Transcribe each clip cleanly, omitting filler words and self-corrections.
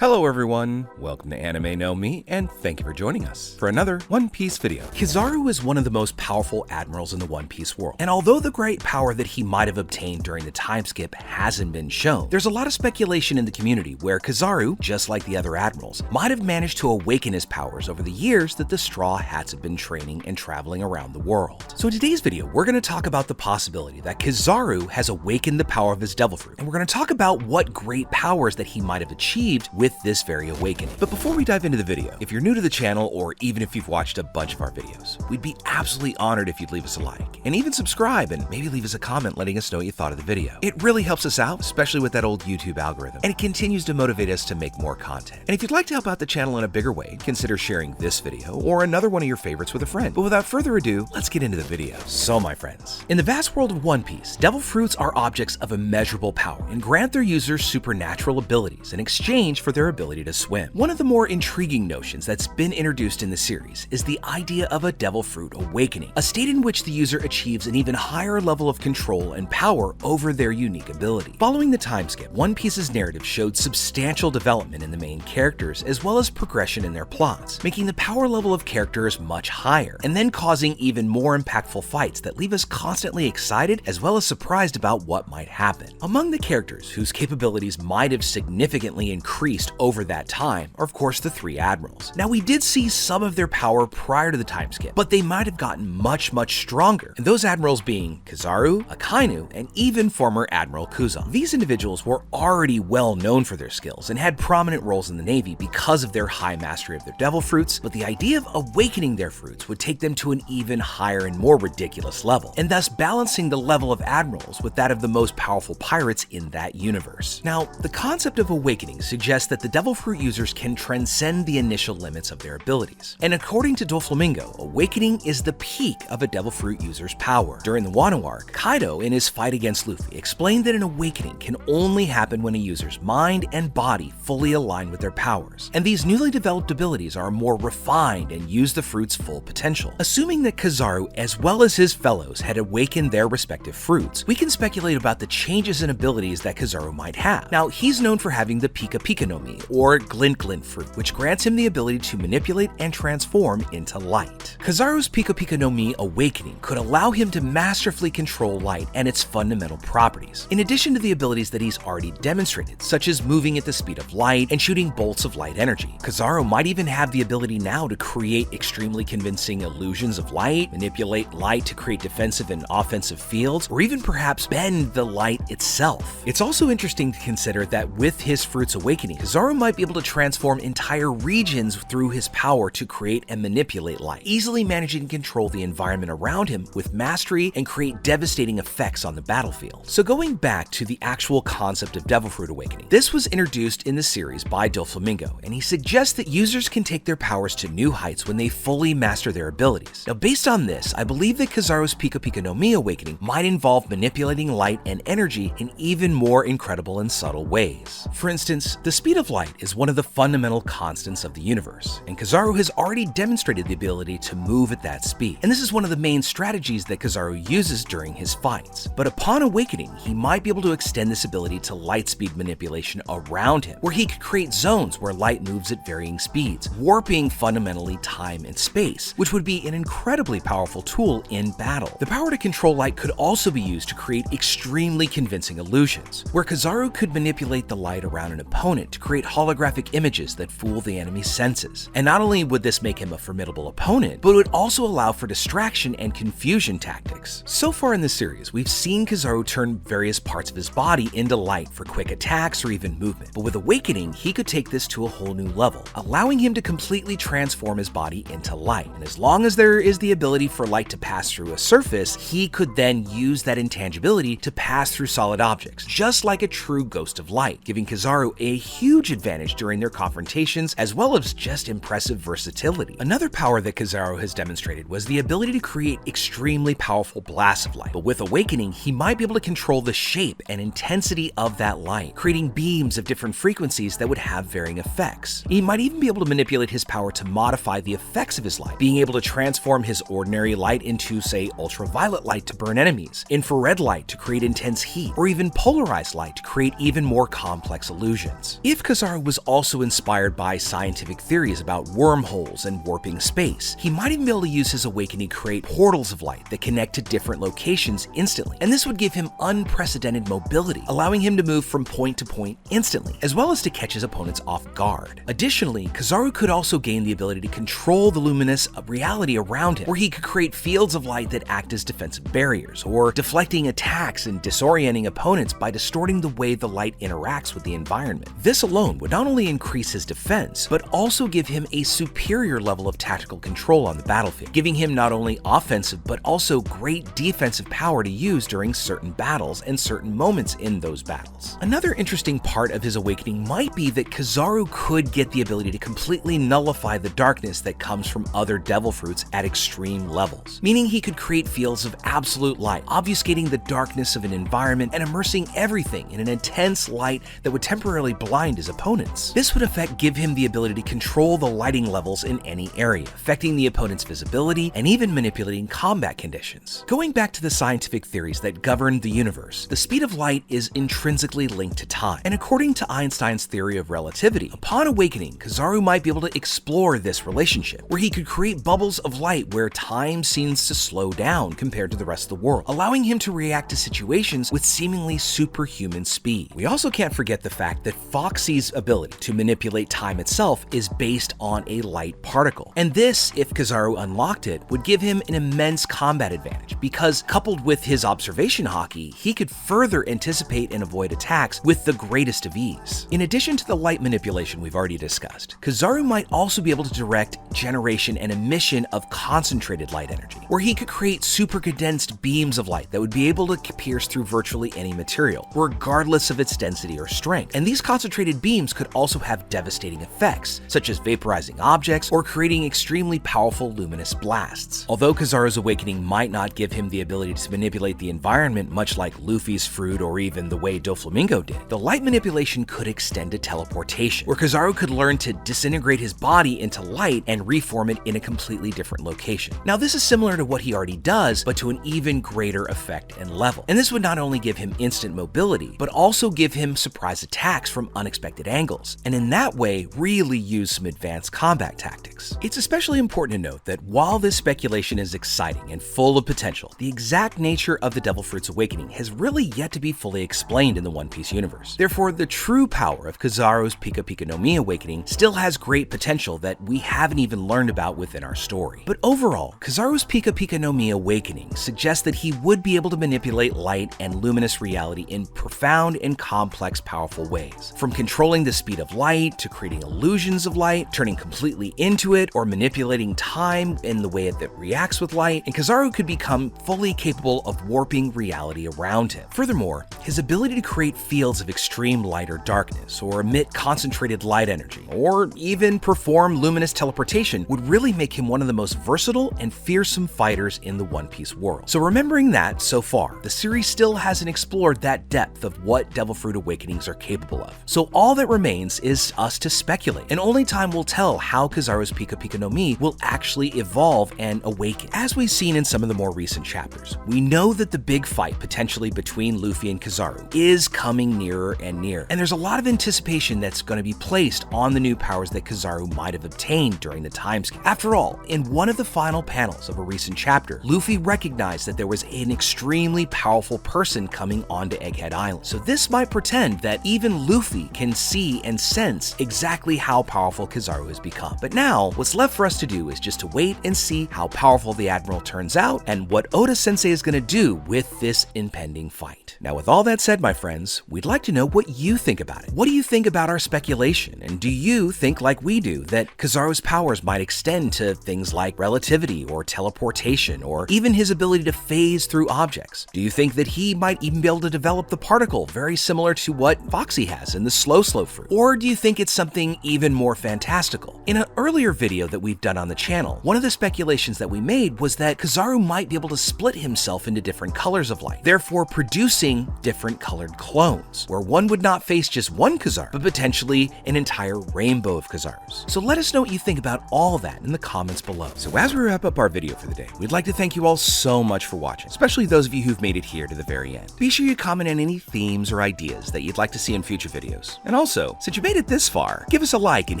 Hello everyone, welcome to Anime No Me, and thank you for joining us for another One Piece video. Kizaru is one of the most powerful admirals in the One Piece world, and although the great power that he might have obtained during the time skip hasn't been shown, there's a lot of speculation in the community where Kizaru, just like the other admirals, might have managed to awaken his powers over the years that the Straw Hats have been training and traveling around the world. So in today's video, we're going to talk about the possibility that Kizaru has awakened the power of his Devil Fruit, and we're going to talk about what great powers that he might have achieved with this very awakening. But before we dive into the video, if you're new to the channel or even if you've watched a bunch of our videos, we'd be absolutely honored if you'd leave us a like and even subscribe and maybe leave us a comment letting us know what you thought of the video. It really helps us out, especially with that old YouTube algorithm, and it continues to motivate us to make more content. And if you'd like to help out the channel in a bigger way, consider sharing this video or another one of your favorites with a friend. But without further ado, let's get into the video. So my friends, in the vast world of One Piece, Devil Fruits are objects of immeasurable power and grant their users supernatural abilities in exchange for their ability to swim. One of the more intriguing notions that's been introduced in the series is the idea of a Devil Fruit awakening, a state in which the user achieves an even higher level of control and power over their unique ability. Following the time skip, One Piece's narrative showed substantial development in the main characters as well as progression in their plots, making the power level of characters much higher, and then causing even more impactful fights that leave us constantly excited as well as surprised about what might happen. Among the characters whose capabilities might have significantly increased over that time are of course the three admirals. Now we did see some of their power prior to the time skip, but they might have gotten much stronger, and those admirals being Kizaru, Akainu, and even former Admiral Kuzan. These individuals were already well known for their skills and had prominent roles in the Navy because of their high mastery of their Devil Fruits, but the idea of awakening their fruits would take them to an even higher and more ridiculous level, and thus balancing the level of admirals with that of the most powerful pirates in that universe. Now, the concept of awakening suggests that the Devil Fruit users can transcend the initial limits of their abilities. And according to Doflamingo, awakening is the peak of a Devil Fruit user's power. During the Wano arc, Kaido, in his fight against Luffy, explained that an awakening can only happen when a user's mind and body fully align with their powers, and these newly developed abilities are more refined and use the fruit's full potential. Assuming that Kizaru, as well as his fellows, had awakened their respective fruits, we can speculate about the changes in abilities that Kizaru might have. Now, he's known for having the Pika Pika no Mi, or Glint fruit, which grants him the ability to manipulate and transform into light. Kizaru's Pika Pika no Mi awakening could allow him to masterfully control light and its fundamental properties, in addition to the abilities that he's already demonstrated, such as moving at the speed of light and shooting bolts of light energy. Kizaru might even have the ability now to create extremely convincing illusions of light, manipulate light to create defensive and offensive fields, or even perhaps bend the light itself. It's also interesting to consider that with his fruit's awakening, Kizaru might be able to transform entire regions through his power to create and manipulate light, easily managing to control the environment around him with mastery and create devastating effects on the battlefield. So going back to the actual concept of Devil Fruit awakening, this was introduced in the series by Doflamingo, and he suggests that users can take their powers to new heights when they fully master their abilities. Now based on this, I believe that Kizaru's Pika Pika no Mi awakening might involve manipulating light and energy in even more incredible and subtle ways. For instance, the speed of light is one of the fundamental constants of the universe, and Kizaru has already demonstrated the ability to move at that speed, and this is one of the main strategies that Kizaru uses during his fights. But upon awakening, he might be able to extend this ability to light speed manipulation around him, where he could create zones where light moves at varying speeds, warping fundamentally time and space, which would be an incredibly powerful tool in battle. The power to control light could also be used to create extremely convincing illusions, where Kizaru could manipulate the light around an opponent to create holographic images that fool the enemy's senses. And not only would this make him a formidable opponent, but it would also allow for distraction and confusion tactics. So far in the series, we've seen Kizaru turn various parts of his body into light for quick attacks or even movement, but with awakening, he could take this to a whole new level, allowing him to completely transform his body into light. And as long as there is the ability for light to pass through a surface, he could then use that intangibility to pass through solid objects, just like a true ghost of light, giving Kizaru a huge advantage during their confrontations, as well as just impressive versatility. Another power that Kizaru has demonstrated was the ability to create extremely powerful blasts of light, but with awakening, he might be able to control the shape and intensity of that light, creating beams of different frequencies that would have varying effects. He might even be able to manipulate his power to modify the effects of his light, being able to transform his ordinary light into, say, ultraviolet light to burn enemies, infrared light to create intense heat, or even polarized light to create even more complex illusions. If Kizaru was also inspired by scientific theories about wormholes and warping space, he might even be able to use his awakening to create portals of light that connect to different locations instantly. And this would give him unprecedented mobility, allowing him to move from point to point instantly, as well as to catch his opponents off guard. Additionally, Kizaru could also gain the ability to control the luminous reality around him, where he could create fields of light that act as defensive barriers, or deflecting attacks and disorienting opponents by distorting the way the light interacts with the environment. This alone would not only increase his defense, but also give him a superior level of tactical control on the battlefield, giving him not only offensive but also great defensive power to use during certain battles and certain moments in those battles. Another interesting part of his awakening might be that Kizaru could get the ability to completely nullify the darkness that comes from other devil fruits at extreme levels, meaning he could create fields of absolute light, obfuscating the darkness of an environment and immersing everything in an intense light that would temporarily blind his opponents. This would in effect give him the ability to control the lighting levels in any area, affecting the opponent's visibility and even manipulating combat conditions. Going back to the scientific theories that govern the universe, the speed of light is intrinsically linked to time, and according to Einstein's theory of relativity, upon awakening, Kizaru might be able to explore this relationship, where he could create bubbles of light where time seems to slow down compared to the rest of the world, allowing him to react to situations with seemingly superhuman speed. We also can't forget the fact that Foxy's ability to manipulate time itself is based on a light particle, and this, if Kizaru unlocked it, would give him an immense combat advantage, because coupled with his observation hockey, he could further anticipate and avoid attacks with the greatest of ease. In addition to the light manipulation we've already discussed, Kizaru might also be able to direct generation and emission of concentrated light energy, where he could create super condensed beams of light that would be able to pierce through virtually any material, regardless of its density or strength. And these concentrated beams could also have devastating effects, such as vaporizing objects or creating extremely powerful luminous blasts. Although Kizaru's awakening might not give him the ability to manipulate the environment much like Luffy's fruit or even the way Doflamingo did, the light manipulation could extend to teleportation, where Kizaru could learn to disintegrate his body into light and reform it in a completely different location. Now, this is similar to what he already does, but to an even greater effect and level. And this would not only give him instant mobility, but also give him surprise attacks from unexpected angles, and in that way, really use some advanced combat tactics. It's especially important to note that while this speculation is exciting and full of potential, the exact nature of the Devil Fruit's awakening has really yet to be fully explained in the One Piece universe. Therefore, the true power of Kizaru's Pika Pika no Mi awakening still has great potential that we haven't even learned about within our story. But overall, Kizaru's Pika Pika no Mi awakening suggests that he would be able to manipulate light and luminous reality in profound and complex, powerful ways. From controlling the speed of light to creating illusions of light, turning completely into it, or manipulating time in the way that reacts with light, and Kizaru could become fully capable of warping reality around him. Furthermore, his ability to create fields of extreme light or darkness, or emit concentrated light energy, or even perform luminous teleportation would really make him one of the most versatile and fearsome fighters in the One Piece world. So remembering that, so far, the series still hasn't explored that depth of what Devil Fruit awakenings are capable of. So all that remains is us to speculate, and only time will tell how Kizaru's Pika Pika no Mi will actually evolve and awaken. As we've seen in some of the more recent chapters, we know that the big fight potentially between Luffy and Kizaru is coming nearer and nearer, and there's a lot of anticipation that's going to be placed on the new powers that Kizaru might have obtained during the time skip. After all, in one of the final panels of a recent chapter, Luffy recognized that there was an extremely powerful person coming onto Egghead Island. So this might pretend that even Luffy can see and sense exactly how powerful Kizaru has become. But now, what's left for us to do is just to wait and see how powerful the Admiral turns out and what Oda-sensei is going to do with this impending fight. Now, with all that said, my friends, we'd like to know what you think about it. What do you think about our speculation? And do you think, like we do, that Kizaru's powers might extend to things like relativity or teleportation, or even his ability to phase through objects? Do you think that he might even be able to develop the particle very similar to what Foxy has in the Slow fruit? Or do you think it's something even more fantastical? In an earlier video that we've done on the channel, one of the speculations that we made was that Kizaru might be able to split himself into different colors of light, therefore producing different colored clones, where one would not face just one Kizaru, but potentially an entire rainbow of Kizarus. So let us know what you think about all that in the comments below. So as we wrap up our video for the day, we'd like to thank you all so much for watching, especially those of you who've made it here to the very end. Be sure you comment on any themes or ideas that you'd like to see in future videos, and And also, since you made it this far, give us a like and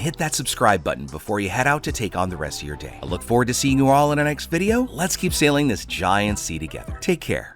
hit that subscribe button before you head out to take on the rest of your day. I look forward to seeing you all in our next video. Let's keep sailing this giant sea together. Take care.